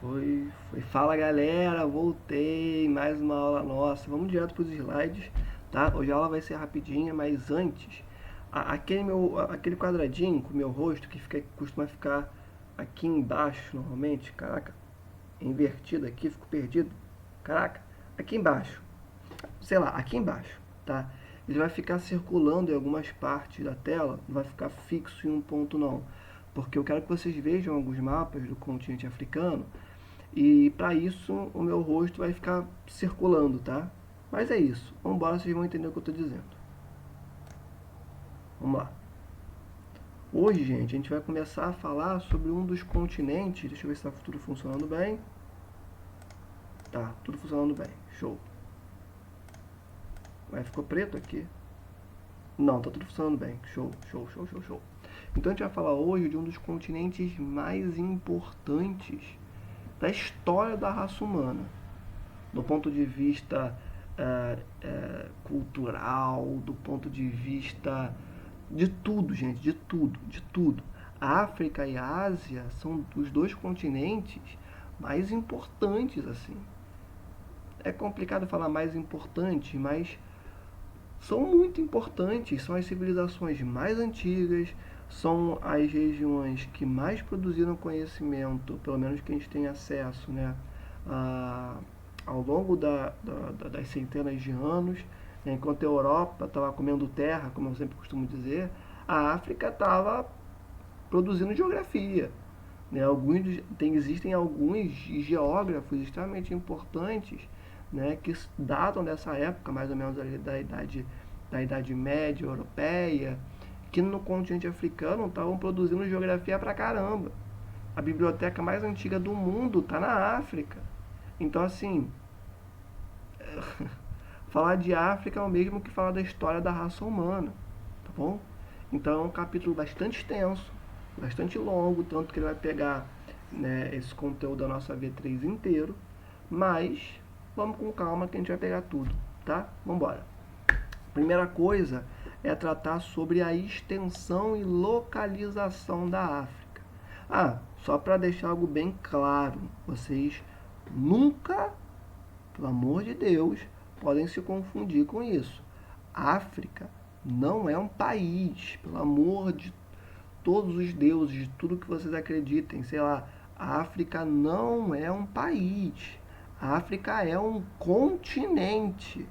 Foi. Fala galera, voltei, mais uma aula nossa. Vamos direto para os slides, tá? Hoje a aula vai ser rapidinha, mas antes, aquele quadradinho com o meu rosto costuma ficar aqui embaixo normalmente, caraca, invertido aqui, fico perdido. Caraca, aqui embaixo, sei lá, aqui embaixo, tá? Ele vai ficar circulando em algumas partes da tela, não vai ficar fixo em um ponto não, porque eu quero que vocês vejam alguns mapas do continente africano e para isso o meu rosto vai ficar circulando, tá? Mas é isso, vamos embora, vocês vão entender o que eu estou dizendo. Vamos lá. Hoje, gente, a gente vai começar a falar sobre um dos continentes. Deixa eu ver se está tudo funcionando bem. Tá, tudo funcionando bem, show. Mas ficou preto aqui? Não, tá tudo funcionando bem. Show, show, show, show, show. Então a gente vai falar hoje de um dos continentes mais importantes da história da raça humana. Do ponto de vista cultural, do ponto de vista de tudo, gente, de tudo, de tudo. A África e a Ásia são os dois continentes mais importantes, assim. É complicado falar mais importante, mas são muito importantes, são as civilizações mais antigas, são as regiões que mais produziram conhecimento, pelo menos que a gente tem acesso, né, ao longo das centenas de anos, né, enquanto a Europa estava comendo terra, como eu sempre costumo dizer, a África estava produzindo geografia. Né, existem alguns geógrafos extremamente importantes, né, que datam dessa época, mais ou menos ali da Idade Média Europeia, que no continente africano estavam produzindo geografia pra caramba. A biblioteca mais antiga do mundo está na África. Então, assim, falar de África é o mesmo que falar da história da raça humana, tá bom? Então é um capítulo bastante extenso, bastante longo, tanto que ele vai pegar, né, esse conteúdo da nossa V3 inteiro, mas vamos com calma que a gente vai pegar tudo, tá? Vamos embora. Primeira coisa é tratar sobre a extensão e localização da África. Só para deixar algo bem claro, vocês nunca, pelo amor de Deus, podem se confundir com isso. África não é um país, pelo amor de todos os deuses, de tudo que vocês acreditem, sei lá, a África não é um país. A África é um continente.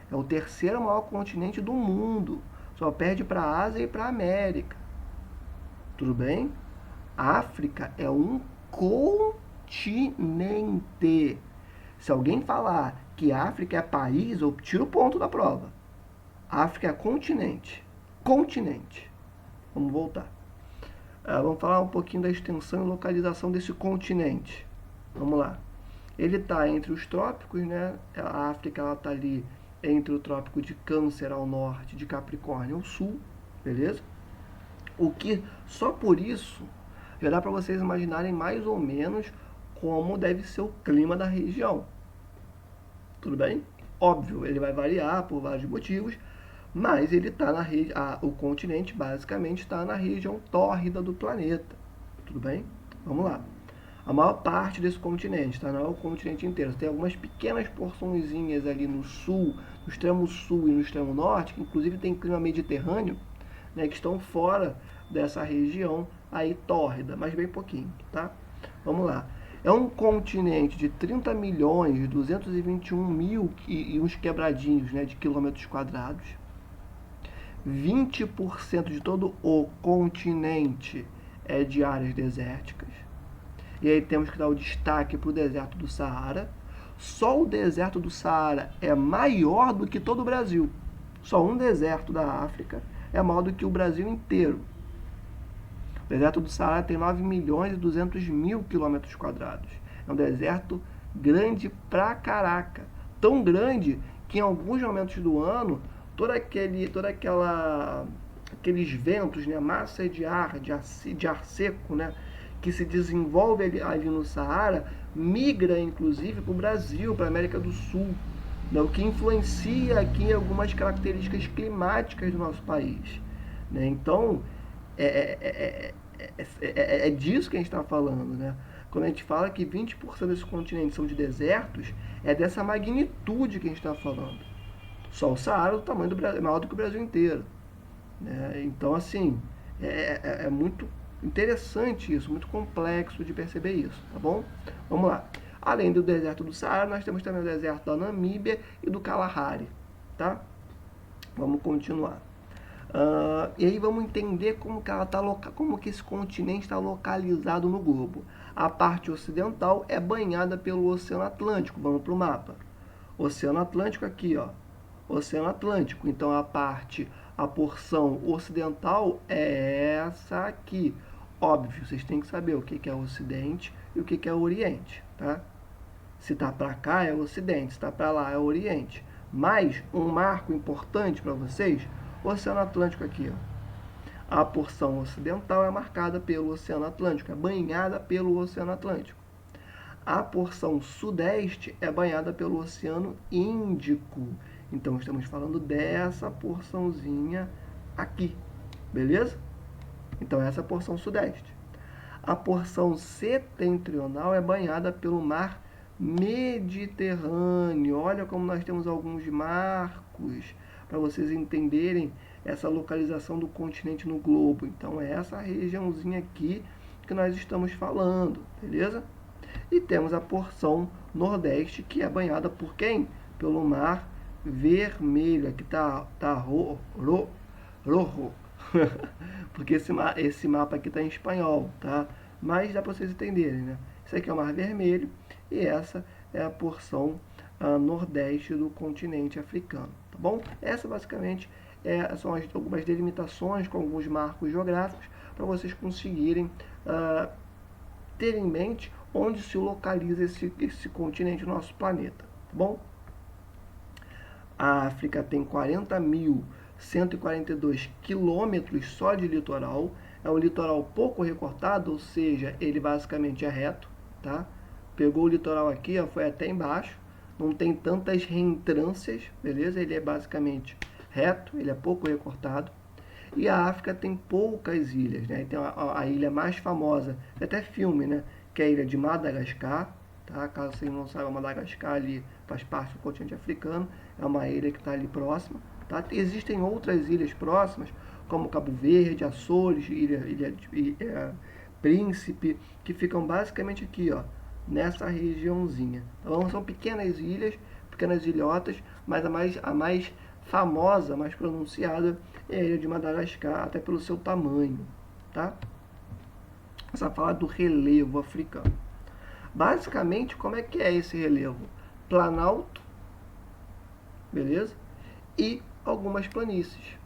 É o terceiro maior continente do mundo. Só perde para a Ásia e para a América. Tudo bem? A África é um continente. Se alguém falar que a África é país, eu tiro o ponto da prova. A África é continente. Continente. Vamos voltar. Vamos falar um pouquinho da extensão e localização desse continente. Vamos lá. Ele está entre os trópicos, né? A África está ali entre o trópico de Câncer ao norte, de Capricórnio ao sul, beleza? O que, só por isso, já dá para vocês imaginarem mais ou menos como deve ser o clima da região. Tudo bem? Óbvio, ele vai variar por vários motivos, mas ele está o continente basicamente está na região tórrida do planeta. Tudo bem? Vamos lá. A maior parte desse continente, tá? Não é o continente inteiro. Tem algumas pequenas porçõezinhas ali no sul, no extremo sul e no extremo norte, que inclusive tem clima mediterrâneo, né, que estão fora dessa região aí tórrida, mas bem pouquinho, tá? Vamos lá. É um continente de 30 milhões, 221 mil e uns quebradinhos, né, de quilômetros quadrados. 20% de todo o continente é de áreas desérticas. E aí temos que dar o destaque para o deserto do Saara. Só o deserto do Saara é maior do que todo o Brasil. Só um deserto da África é maior do que o Brasil inteiro. O deserto do Saara tem 9 milhões e 200 mil quilômetros quadrados. É um deserto grande pra caraca. Tão grande que em alguns momentos do ano, aqueles ventos, né, massa de ar seco, né, que se desenvolve ali no Saara, migra inclusive para o Brasil, para a América do Sul, né, o que influencia aqui em algumas características climáticas do nosso país. Né? Então, é disso que a gente está falando. Né? Quando a gente fala que 20% desses continentes são de desertos, é dessa magnitude que a gente está falando. Só o Saara, o tamanho do Brasil, é maior do que o Brasil inteiro. Né? Então, assim, é muito interessante isso, muito complexo de perceber isso, tá bom? Vamos lá. Além do deserto do Saara, nós temos também o deserto da Namíbia e do Kalahari, tá? Vamos continuar. E aí vamos entender como que, como que esse continente está localizado no globo. A parte ocidental é banhada pelo Oceano Atlântico. Vamos para o mapa. Oceano Atlântico aqui, ó. Oceano Atlântico. Então a porção ocidental é essa aqui. Óbvio, vocês têm que saber o que é o Ocidente e o que é o Oriente, tá? Se tá para cá é o Ocidente, se tá para lá é o Oriente. Mas um marco importante para vocês, o Oceano Atlântico aqui, ó. A porção ocidental é marcada pelo Oceano Atlântico, é banhada pelo Oceano Atlântico. A porção sudeste é banhada pelo Oceano Índico. Então estamos falando dessa porçãozinha aqui, beleza? Então essa é a porção sudeste. A porção setentrional é banhada pelo Mar Mediterrâneo. Olha como nós temos alguns marcos para vocês entenderem essa localização do continente no globo. Então é essa regiãozinha aqui que nós estamos falando, beleza? E temos a porção nordeste, que é banhada por quem? Pelo Mar Vermelho. Aqui tá rojo, porque esse mapa aqui está em espanhol, tá? Mas dá para vocês entenderem, né? Isso aqui é o Mar Vermelho e essa é a porção nordeste do continente africano, tá bom? Essa basicamente são algumas delimitações com alguns marcos geográficos para vocês conseguirem ter em mente onde se localiza esse continente do nosso planeta, tá bom? A África tem 40.142 quilômetros só de litoral. É um litoral pouco recortado, ou seja, ele basicamente é reto, tá? Pegou o litoral aqui, ó, foi até embaixo, não tem tantas reentrâncias, beleza? Ele é basicamente reto, ele é pouco recortado. E a África tem poucas ilhas, né? Tem a ilha mais famosa, é até filme, né? Que é a ilha de Madagascar, tá? Caso vocês não saibam, Madagascar ali faz parte do continente africano, é uma ilha que está ali próxima, tá? Existem outras ilhas próximas, como Cabo Verde, Açores, Príncipe, que ficam basicamente aqui, ó, nessa regiãozinha. Então são pequenas ilhas, pequenas ilhotas, mas a mais famosa, mais pronunciada é a ilha de Madagascar, até pelo seu tamanho, tá? Você vai falar do relevo africano. Basicamente, como é que é esse relevo? Planalto, beleza? E algumas planícies.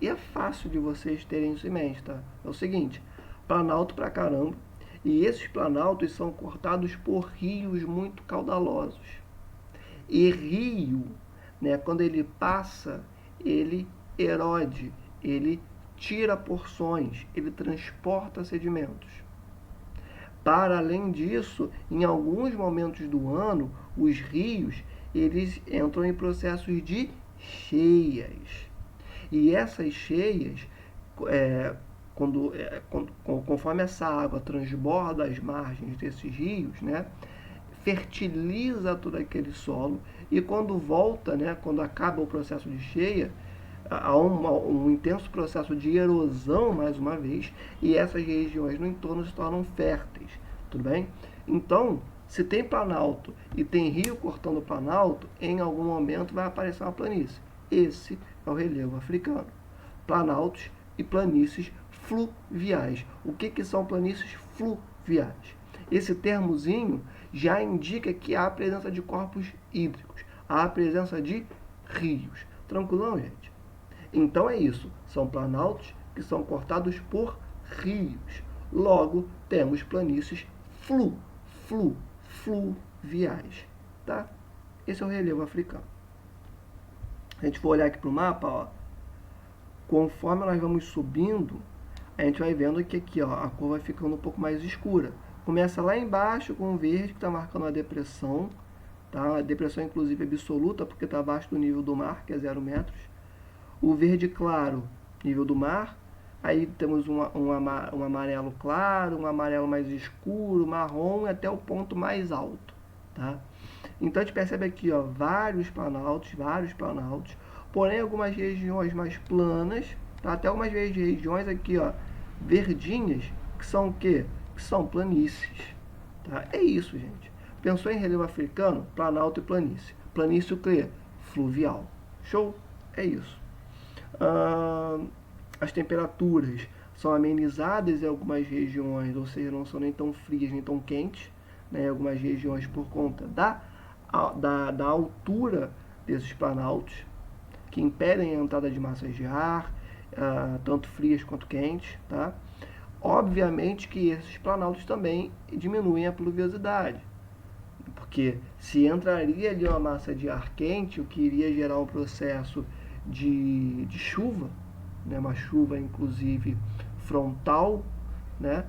E é fácil de vocês terem isso em mente, tá? É o seguinte, planalto pra caramba, e esses planaltos são cortados por rios muito caudalosos. E rio, né, quando ele passa, ele erode, ele tira porções, ele transporta sedimentos. Para além disso, em alguns momentos do ano, os rios eles entram em processos de cheias. E essas cheias, conforme essa água transborda as margens desses rios, né, fertiliza todo aquele solo e quando volta, né, quando acaba o processo de cheia, há um intenso processo de erosão, mais uma vez, e essas regiões no entorno se tornam férteis, tudo bem? Então, se tem planalto e tem rio cortando o planalto, em algum momento vai aparecer uma planície. Esse é o relevo africano. Planaltos e planícies fluviais. O que são planícies fluviais? Esse termozinho já indica que há a presença de corpos hídricos, há a presença de rios. Tranquilão, gente? Então é isso, são planaltos que são cortados por rios. Logo, temos planícies fluviais, tá? Esse é o relevo africano. Se a gente for olhar aqui para o mapa, ó, conforme nós vamos subindo, a gente vai vendo que aqui, ó, a cor vai ficando um pouco mais escura. Começa lá embaixo com o verde, que está marcando a depressão, tá? A depressão, inclusive, absoluta, porque está abaixo do nível do mar, que é 0 metros. O verde claro, nível do mar. Aí temos um amarelo claro, um amarelo mais escuro, marrom e até o ponto mais alto, tá? Então a gente percebe aqui, ó, vários planaltos, porém algumas regiões mais planas, tá? Até algumas regiões aqui, ó, verdinhas, que são o quê? Que são planícies, tá? É isso, gente. Pensou em relevo africano? Planalto e planície. Planície o quê? Fluvial. Show? É isso. As temperaturas são amenizadas em algumas regiões, ou seja, não são nem tão frias nem tão quentes, né, em algumas regiões por conta da altura desses planaltos, que impedem a entrada de massas de ar, tanto frias quanto quentes. Tá? Obviamente que esses planaltos também diminuem a pluviosidade, porque se entraria ali uma massa de ar quente, o que iria gerar um processo de chuva, né, uma chuva inclusive frontal, né,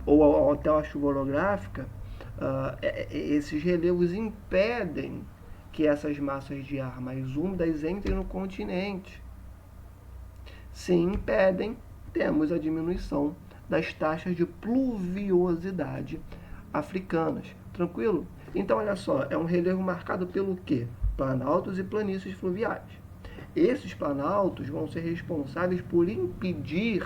ou até uma chuva orográfica, esses relevos impedem que essas massas de ar mais úmidas entrem no continente. Se impedem, temos a diminuição das taxas de pluviosidade africanas. Tranquilo? Então, olha só, é um relevo marcado pelo quê? Planaltos e planícies fluviais. Esses planaltos vão ser responsáveis por impedir,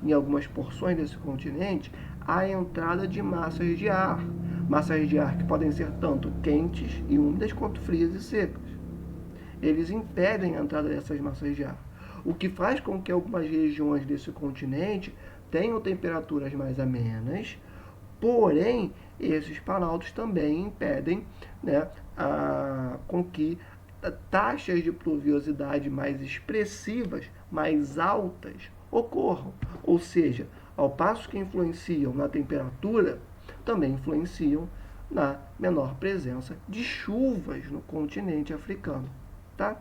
em algumas porções desse continente, a entrada de massas de ar. Massas de ar que podem ser tanto quentes e úmidas quanto frias e secas. Eles impedem a entrada dessas massas de ar, o que faz com que algumas regiões desse continente tenham temperaturas mais amenas, porém, esses planaltos também impedem, né, com que taxas de pluviosidade mais expressivas, mais altas, ocorram. Ou seja, ao passo que influenciam na temperatura, também influenciam na menor presença de chuvas no continente africano. Tá?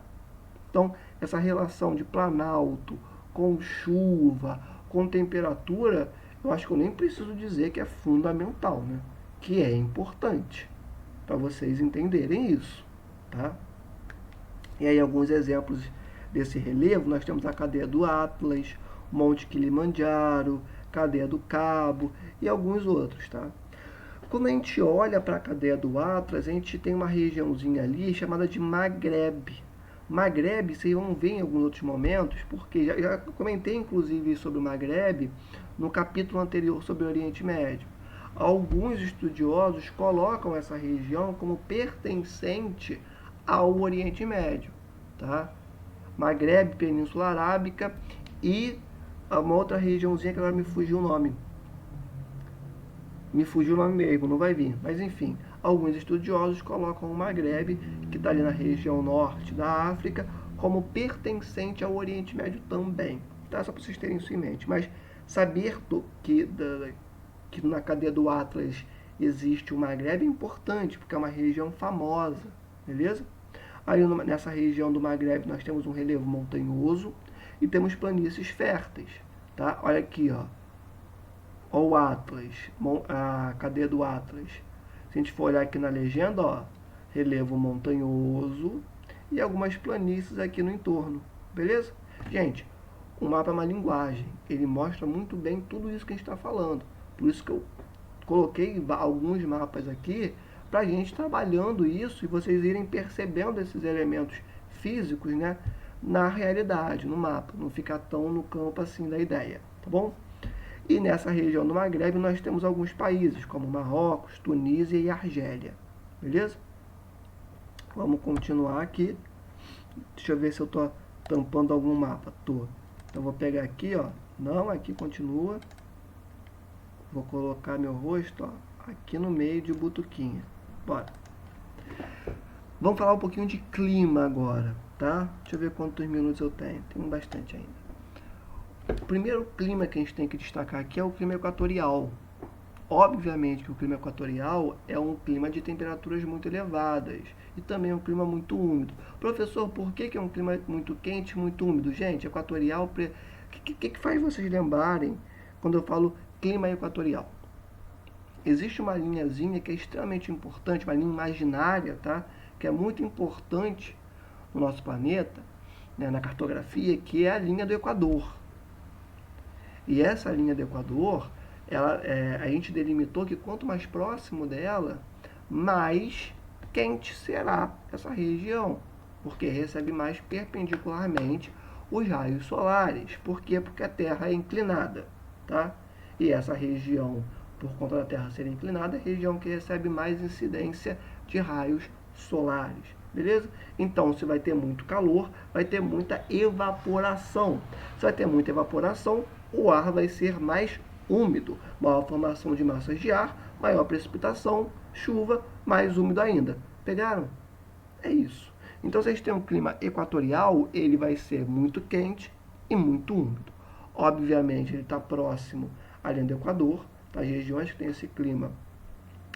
Então, essa relação de planalto com chuva, com temperatura, eu acho que eu nem preciso dizer que é fundamental, né? Que é importante, para vocês entenderem isso. Tá? E aí alguns exemplos desse relevo, nós temos a cadeia do Atlas, Monte Kilimanjaro, cadeia do Cabo e alguns outros, tá? Quando a gente olha para a cadeia do Atlas, a gente tem uma regiãozinha ali chamada de Maghreb. Maghreb, vocês vão ver em alguns outros momentos, porque já comentei inclusive sobre o Maghreb no capítulo anterior sobre o Oriente Médio. Alguns estudiosos colocam essa região como pertencente ao Oriente Médio, tá? Maghreb, Península Arábica e uma outra regiãozinha que agora me fugiu o nome. Me fugiu o nome mesmo, não vai vir. Mas enfim, alguns estudiosos colocam o Maghreb, que está ali na região norte da África, como pertencente ao Oriente Médio também. Tá? Só para vocês terem isso em mente. Mas saber que na cadeia do Atlas existe o Maghreb é importante, porque é uma região famosa, beleza? Aí nessa região do Maghreb nós temos um relevo montanhoso e temos planícies férteis, tá? Olha aqui, ó. Ó o Atlas, a cadeia do Atlas. Se a gente for olhar aqui na legenda, ó, relevo montanhoso e algumas planícies aqui no entorno, beleza? Gente, o mapa é uma linguagem, ele mostra muito bem tudo isso que a gente está falando. Por isso que eu coloquei alguns mapas aqui para a gente trabalhando isso e vocês irem percebendo esses elementos físicos, né, na realidade, no mapa, não ficar tão no campo assim da ideia, tá bom? E nessa região do Maghreb nós temos alguns países, como Marrocos, Tunísia e Argélia, beleza? Vamos continuar aqui. Deixa eu ver se eu estou tampando algum mapa. Tô. Então vou pegar aqui, ó. Não, aqui continua. Vou colocar meu rosto, ó, aqui no meio de Butuquinha. Bora. Vamos falar um pouquinho de clima agora, tá? Deixa eu ver quantos minutos eu tenho. Tenho bastante ainda. O primeiro clima que a gente tem que destacar aqui é o clima equatorial. Obviamente que o clima equatorial é um clima de temperaturas muito elevadas e também é um clima muito úmido. Professor, por que é um clima muito quente e muito úmido? Gente, equatorial, o que faz vocês lembrarem quando eu falo clima equatorial? Existe uma linhazinha que é extremamente importante, uma linha imaginária, tá? Que é muito importante no nosso planeta, né, na cartografia, que é a linha do Equador. E essa linha do Equador, a gente delimitou que quanto mais próximo dela, mais quente será essa região, porque recebe mais perpendicularmente os raios solares. Por quê? Porque a Terra é inclinada, tá? E essa região, por conta da Terra ser inclinada, é a região que recebe mais incidência de raios solares, beleza? Então, se vai ter muito calor, vai ter muita evaporação. Se vai ter muita evaporação, o ar vai ser mais úmido, maior formação de massas de ar, maior precipitação, chuva, mais úmido ainda. Pegaram? É isso. Então, se a gente tem um clima equatorial, ele vai ser muito quente e muito úmido. Obviamente, ele está próximo à linha do Equador. As regiões que têm esse clima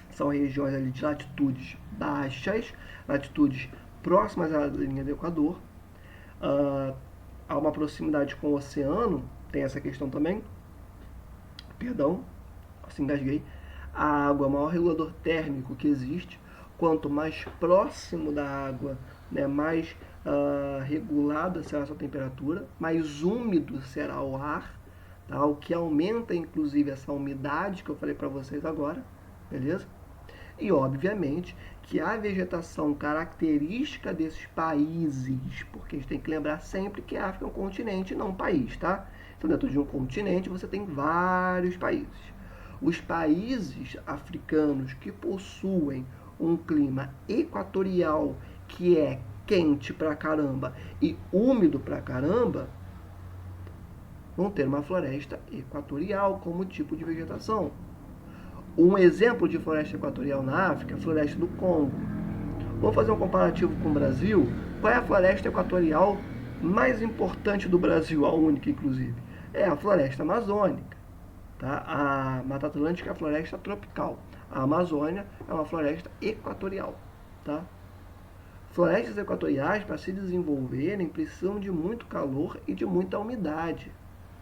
são regiões ali de latitudes baixas, latitudes próximas à linha do Equador. Há uma proximidade com o oceano, tem essa questão também. Perdão, assim engasguei. A água é o maior regulador térmico que existe. Quanto mais próximo da água, né, mais regulada será a sua temperatura, mais úmido será o ar, tá? O que aumenta inclusive essa umidade que eu falei para vocês agora, beleza? E obviamente que a vegetação característica desses países, porque a gente tem que lembrar sempre que a África é um continente, não um país, tá? Então dentro de um continente você tem vários países. Os países africanos que possuem um clima equatorial que é quente pra caramba e úmido pra caramba, vão ter uma floresta equatorial como tipo de vegetação. Um exemplo de floresta equatorial na África é a floresta do Congo. Vamos fazer um comparativo com o Brasil. Qual é a floresta equatorial mais importante do Brasil, a única inclusive? É a floresta amazônica. Tá? A Mata Atlântica é a floresta tropical. A Amazônia é uma floresta equatorial. Tá? Florestas equatoriais, para se desenvolverem, precisam de muito calor e de muita umidade.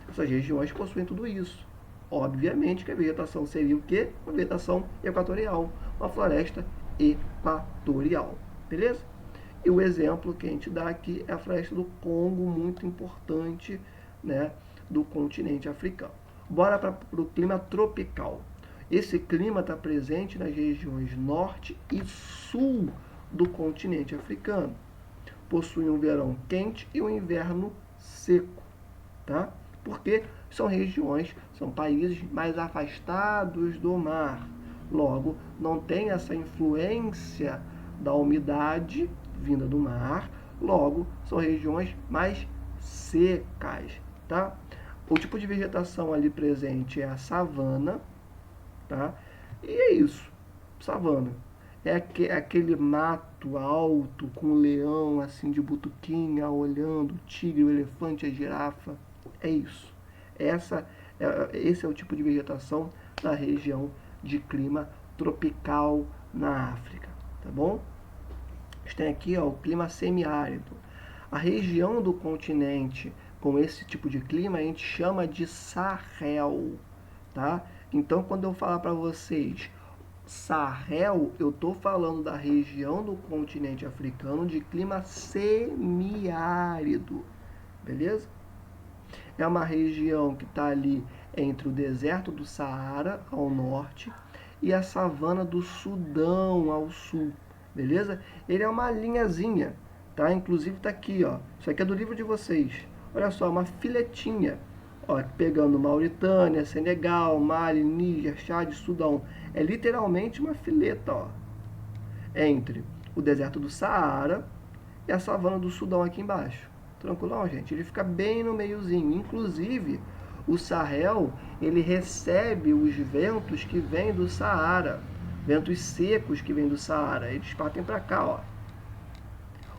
Essas regiões possuem tudo isso. Obviamente que a vegetação seria o quê? Uma vegetação equatorial, uma floresta equatorial, beleza? E o exemplo que a gente dá aqui é a floresta do Congo, muito importante, né, do continente africano. Bora para o clima tropical. Esse clima está presente nas regiões norte e sul do continente africano. Possui um verão quente e um inverno seco, tá? Porque são regiões, são países mais afastados do mar. Logo, não tem essa influência da umidade vinda do mar. Logo, são regiões mais secas, tá? O tipo de vegetação ali presente é a savana, tá? E é isso, savana. É aquele mato alto com o leão assim de butuquinha olhando, o tigre, o elefante, a girafa. É isso. Esse é o tipo de vegetação da região de clima tropical na África, tá bom? A gente tem aqui ó, o clima semiárido. A região do continente com esse tipo de clima a gente chama de Sahel, tá? Então, quando eu falar para vocês Sahel, eu estou falando da região do continente africano de clima semiárido, beleza? É uma região que está ali entre o deserto do Saara ao norte e a savana do Sudão ao sul, beleza? Ele é uma linhazinha, tá? Inclusive está aqui, ó. Isso aqui é do livro de vocês. Olha só, uma filetinha. Ó, pegando Mauritânia, Senegal, Mali, Níger, Chad, Sudão. É literalmente uma fileta, ó, entre o deserto do Saara e a savana do Sudão aqui embaixo. Tranquilão, gente? Ele fica bem no meiozinho. Inclusive, o Sahel, ele recebe os ventos que vêm do Saara. Ventos secos que vêm do Saara. Eles partem para cá, ó.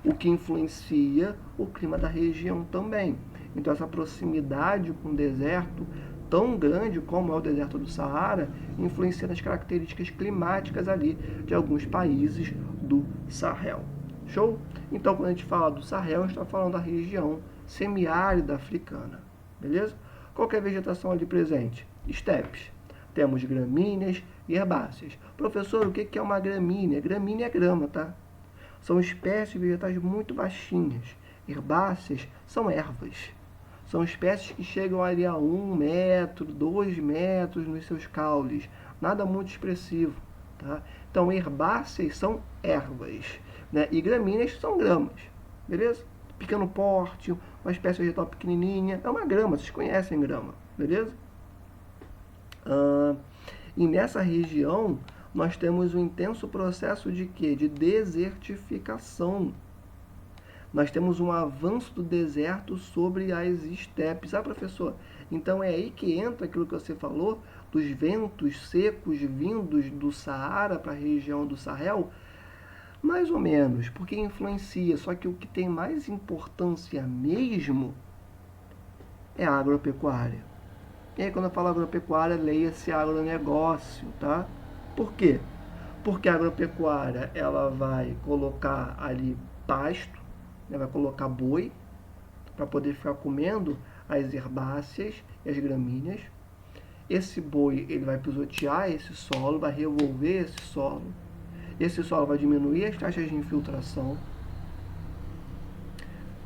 O que influencia o clima da região também. Então, essa proximidade com o deserto, tão grande como é o deserto do Saara, influencia nas características climáticas ali de alguns países do Sahel. Show? Então, quando a gente fala do Sahel, a gente está falando da região semiárida africana. Beleza? Qual que é a vegetação ali presente? Estepes. Temos gramíneas e herbáceas. Professor, o que é uma gramínea? Gramínea é grama, tá? São espécies vegetais muito baixinhas. Herbáceas são ervas. São espécies que chegam ali a 1 metro, 2 metros nos seus caules. Nada muito expressivo. Tá? Então, herbáceas são ervas, né? E gramíneas são gramas. Beleza? Pequeno porte, uma espécie vegetal pequenininha. É uma grama, vocês conhecem grama. Beleza? E nessa região, nós temos um intenso processo de quê? De desertificação. Nós temos um avanço do deserto sobre as estepes. Ah, professor, então é aí que entra aquilo que você falou, dos ventos secos vindos do Saara para a região do Sahel? Mais ou menos, porque influencia. Só que o que tem mais importância mesmo é a agropecuária. E aí, quando eu falo agropecuária, leia-se agronegócio, tá? Por quê? Porque a agropecuária, ela vai colocar ali pasto, né? Vai colocar boi, para poder ficar comendo as herbáceas e as gramíneas. Esse boi, ele vai pisotear esse solo, vai revolver esse solo. Esse solo vai diminuir as taxas de infiltração,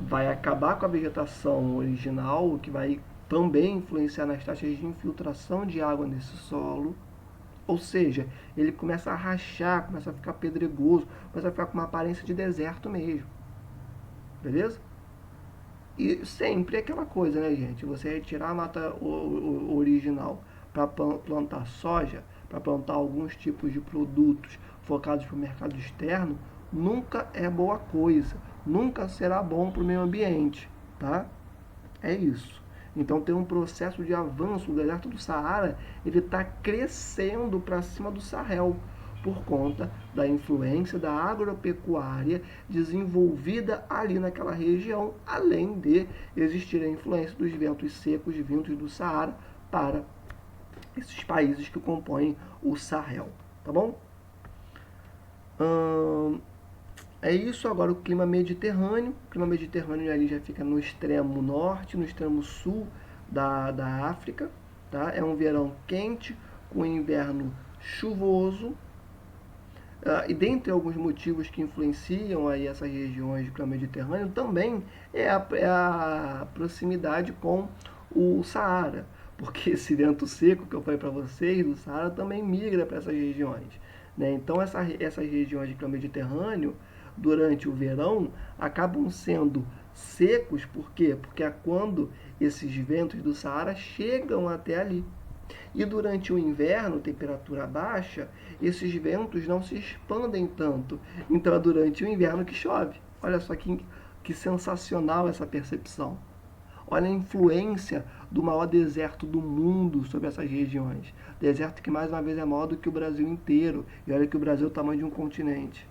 vai acabar com a vegetação original, o que vai também influenciar nas taxas de infiltração de água nesse solo. Ou seja, ele começa a rachar, começa a ficar pedregoso, começa a ficar com uma aparência de deserto mesmo. Beleza? E sempre aquela coisa, né, gente? Você retirar a mata original para plantar soja, para plantar alguns tipos de produtos focados para o mercado externo, nunca é boa coisa. Nunca será bom para o meio ambiente, tá? É isso. Então tem um processo de avanço. O deserto do Saara, ele está crescendo para cima do Sahel por conta da influência da agropecuária desenvolvida ali naquela região, além de existir a influência dos ventos secos vindos do Saara para esses países que compõem o Sahel, tá bom? É isso. Agora o clima mediterrâneo. O clima mediterrâneo ali já fica no extremo norte, no extremo sul da África. Tá? É um verão quente, com inverno chuvoso. E dentre alguns motivos que influenciam aí essas regiões do clima mediterrâneo também é a proximidade com o Saara. Porque esse vento seco que eu falei para vocês do Saara também migra para essas regiões. Né? Então essas regiões de clima mediterrâneo, durante o verão, acabam sendo secos. Por quê? Porque é quando esses ventos do Saara chegam até ali. E durante o inverno, temperatura baixa, esses ventos não se expandem tanto. Então é durante o inverno que chove. Olha só que sensacional essa percepção. Olha a influência do maior deserto do mundo sobre essas regiões. Deserto que, mais uma vez, é maior do que o Brasil inteiro. E olha que o Brasil é o tamanho de um continente.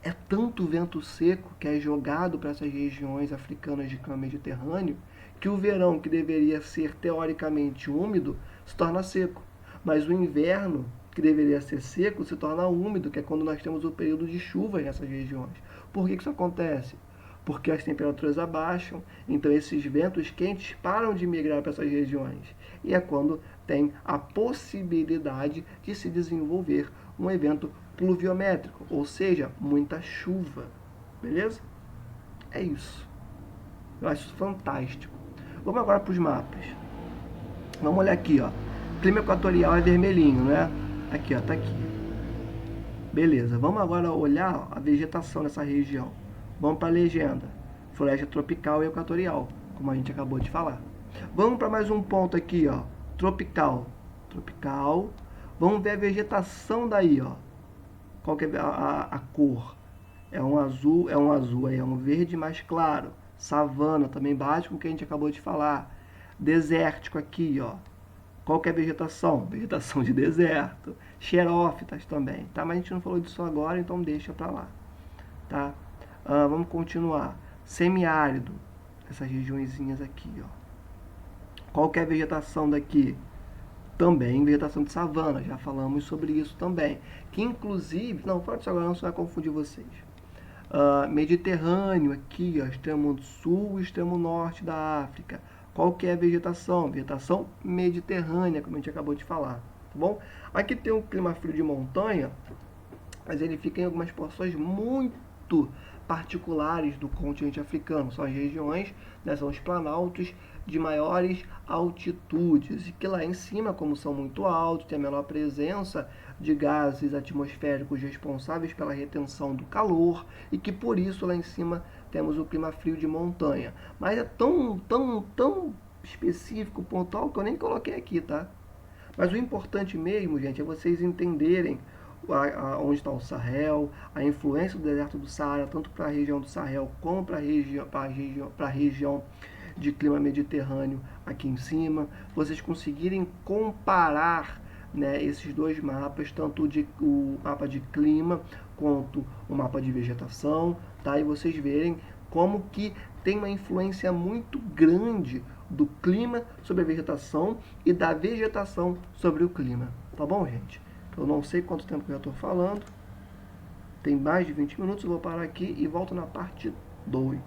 É tanto vento seco que é jogado para essas regiões africanas de clima mediterrâneo que o verão, que deveria ser teoricamente úmido, se torna seco. Mas o inverno, que deveria ser seco, se torna úmido, que é quando nós temos o período de chuvas nessas regiões. Por que isso acontece? Porque as temperaturas abaixam, então esses ventos quentes param de migrar para essas regiões. E é quando tem a possibilidade de se desenvolver um evento pluviométrico, ou seja, muita chuva. Beleza? É isso. Eu acho isso fantástico. Vamos agora para os mapas. Vamos olhar aqui, ó. Clima equatorial é vermelhinho, né? Aqui, ó, tá aqui. Beleza, vamos agora olhar a vegetação nessa região. Vamos para a legenda. Floresta tropical e equatorial, como a gente acabou de falar. Vamos para mais um ponto aqui, ó. Tropical. Tropical. Vamos ver a vegetação daí, ó. Qual que é a cor? É um azul aí, é um verde mais claro. Savana, também básico, que a gente acabou de falar. Desértico aqui, ó. Qual que é a vegetação? Vegetação de deserto. Xerófitas também, tá? Mas a gente não falou disso agora, então deixa pra lá, tá? Vamos continuar. Semiárido, essas regiõezinhas aqui, ó. Qual que é a vegetação daqui? Também vegetação de savana, já falamos sobre isso também. Que inclusive, não, fala disso agora, não, só vai confundir vocês. Mediterrâneo aqui, ó, extremo sul e extremo norte da África. Qual que é a vegetação? Vegetação mediterrânea, como a gente acabou de falar, tá bom? Aqui tem um clima frio de montanha, mas ele fica em algumas porções muito muito particulares do continente africano. São as regiões, né, são os planaltos de maiores altitudes, e que lá em cima, como são muito altos, tem a menor presença de gases atmosféricos responsáveis pela retenção do calor, e que por isso lá em cima temos o clima frio de montanha. Mas é tão específico, pontual, que eu nem coloquei aqui, tá? Mas o importante mesmo, gente, é vocês entenderem onde está o Sahel, a influência do deserto do Saara, tanto para a região do Sahel como para a região de clima mediterrâneo aqui em cima. Vocês conseguirem comparar, né, esses dois mapas, tanto o mapa de clima quanto o mapa de vegetação, tá? E vocês verem como que tem uma influência muito grande do clima sobre a vegetação e da vegetação sobre o clima. Tá bom, gente? Eu não sei quanto tempo que eu já estou falando. Tem mais de 20 minutos, eu vou parar aqui e volto na parte 2.